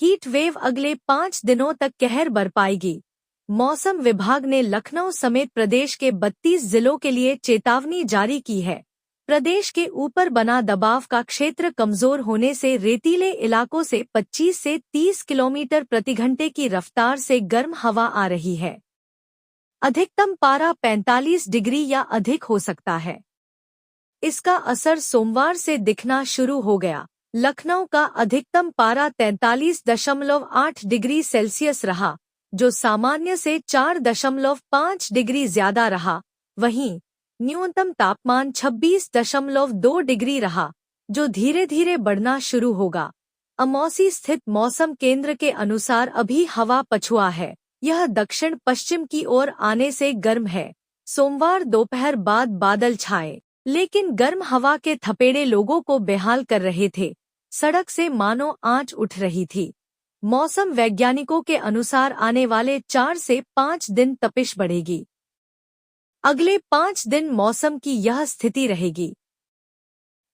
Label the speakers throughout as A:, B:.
A: Heat wave अगले 5 दिनों तक कहर बरपाएगी। मौसम विभाग ने लखनऊ समेत प्रदेश के 32 जिलों के लिए चेतावनी जारी की है। प्रदेश के ऊपर बना दबाव का क्षेत्र कमजोर होने से रेतीले इलाकों से 25 से 30 किलोमीटर प्रति घंटे की रफ्तार से गर्म हवा आ रही है। अधिकतम पारा 45 डिग्री या अधिक हो सकता है। इसका असर सोमवार से दिखना शुरू हो गया। लखनऊ का अधिकतम पारा 43.8 डिग्री सेल्सियस रहा, जो सामान्य से 4.5 डिग्री ज्यादा रहा। वहीं न्यूनतम तापमान 26.2 डिग्री रहा, जो धीरे धीरे बढ़ना शुरू होगा। अमौसी स्थित मौसम केंद्र के अनुसार अभी हवा पछुआ है। यह दक्षिण पश्चिम की ओर आने से गर्म है। सोमवार दोपहर बाद बादल छाए, लेकिन गर्म हवा के थपेड़े लोगों को बेहाल कर रहे थे। सड़क से मानो आंच उठ रही थी। मौसम वैज्ञानिकों के अनुसार आने वाले 4 से 5 दिन तपिश बढ़ेगी। अगले 5 दिन मौसम की यह स्थिति रहेगी।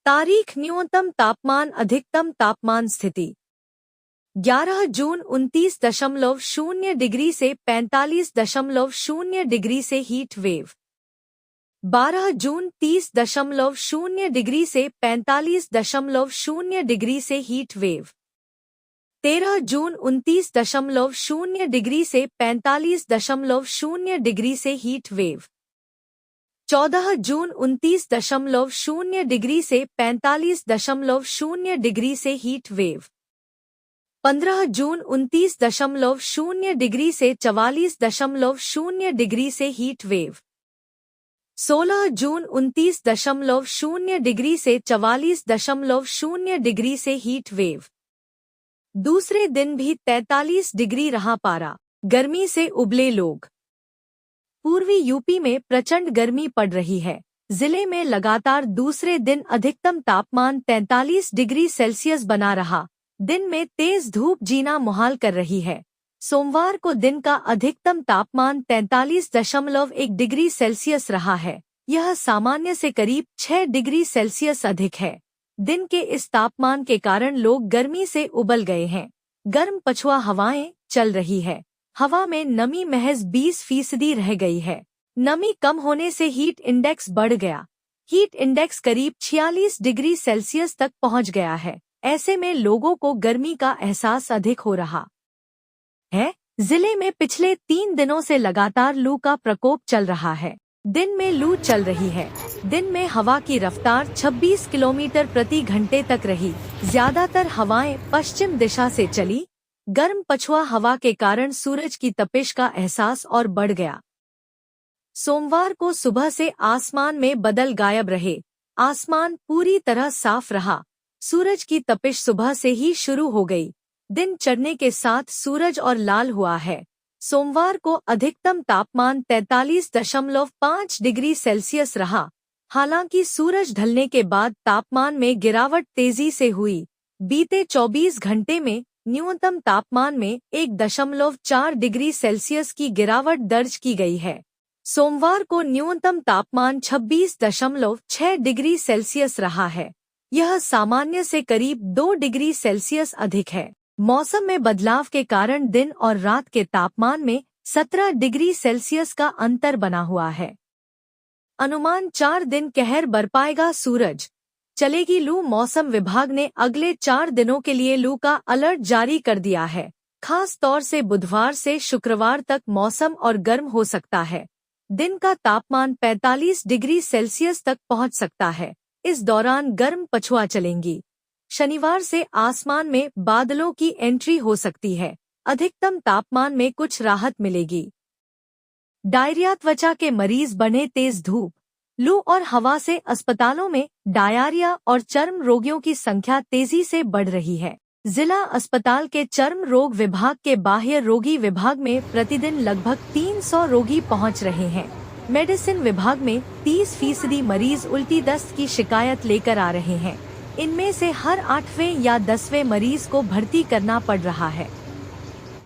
A: तारीख न्यूनतम तापमान अधिकतम तापमान स्थिति 11 जून 29.0 डिग्री से 45.0 डिग्री से हीट वेव। 12 जून 30.0 डिग्री से 45.0 डिग्री से हीट वेव। 13 जून 29.0 डिग्री से 45.0 डिग्री से हीट वेव। 14 जून 29.0 डिग्री से 45.0 डिग्री से हीट वेव। 15 जून 29.0 डिग्री से 44.0 डिग्री से हीट वेव। 16 जून 29.0 डिग्री से 44.0 डिग्री से हीट वेव। दूसरे दिन भी 43 डिग्री रहा पारा। गर्मी से उबले लोग। पूर्वी यूपी में प्रचंड गर्मी पड़ रही है। जिले में लगातार दूसरे दिन अधिकतम तापमान 43 डिग्री सेल्सियस बना रहा। दिन में तेज धूप जीना मुहाल कर रही है। सोमवार को दिन का अधिकतम तापमान 43.1 डिग्री सेल्सियस रहा है। यह सामान्य से करीब 6 डिग्री सेल्सियस अधिक है। दिन के इस तापमान के कारण लोग गर्मी से उबल गए हैं। गर्म पछुआ हवाएं चल रही है। हवा में नमी महज 20% रह गई है। नमी कम होने से हीट इंडेक्स बढ़ गया। हीट इंडेक्स करीब 46 डिग्री सेल्सियस तक पहुंच गया है। ऐसे में लोगों को गर्मी का एहसास अधिक हो रहा है। जिले में पिछले 3 दिनों से लगातार लू का प्रकोप चल रहा है। दिन में लू चल रही है। दिन में हवा की रफ्तार 26 किलोमीटर प्रति घंटे तक रही। ज्यादातर हवाएं पश्चिम दिशा से चली। गर्म पछुआ हवा के कारण सूरज की तपिश का एहसास और बढ़ गया। सोमवार को सुबह से आसमान में बादल गायब रहे। आसमान पूरी तरह साफ रहा। सूरज की तपिश सुबह से ही शुरू हो गई। दिन चढ़ने के साथ सूरज और लाल हुआ है। सोमवार को अधिकतम तापमान 43.5 डिग्री सेल्सियस रहा। हालांकि सूरज ढलने के बाद तापमान में गिरावट तेजी से हुई। बीते 24 घंटे में न्यूनतम तापमान में 1.4 डिग्री सेल्सियस की गिरावट दर्ज की गई है। सोमवार को न्यूनतम तापमान 26.6 डिग्री सेल्सियस रहा है। यह सामान्य से करीब 2 डिग्री सेल्सियस अधिक है। मौसम में बदलाव के कारण दिन और रात के तापमान में 17 डिग्री सेल्सियस का अंतर बना हुआ है। अनुमान 4 दिन कहर बरपाएगा सूरज। चलेगी लू। मौसम विभाग ने अगले 4 दिनों के लिए लू का अलर्ट जारी कर दिया है। खास तौर से बुधवार से शुक्रवार तक मौसम और गर्म हो सकता है। दिन का तापमान 45 डिग्री सेल्सियस तक पहुंच सकता है। इस दौरान गर्म पछुआ चलेंगी। शनिवार से आसमान में बादलों की एंट्री हो सकती है। अधिकतम तापमान में कुछ राहत मिलेगी। डायरिया त्वचा के मरीज बने तेज धूप, लू और हवा से अस्पतालों में डायरिया और चर्म रोगियों की संख्या तेजी से बढ़ रही है। जिला अस्पताल के चर्म रोग विभाग के बाह्य रोगी विभाग में प्रतिदिन लगभग 300 रोगी पहुंच रहे हैं। मेडिसिन विभाग में 30% मरीज उल्टी दस्त की शिकायत लेकर आ रहे हैं। इनमें से हर 8वें या 10वें मरीज को भर्ती करना पड़ रहा है।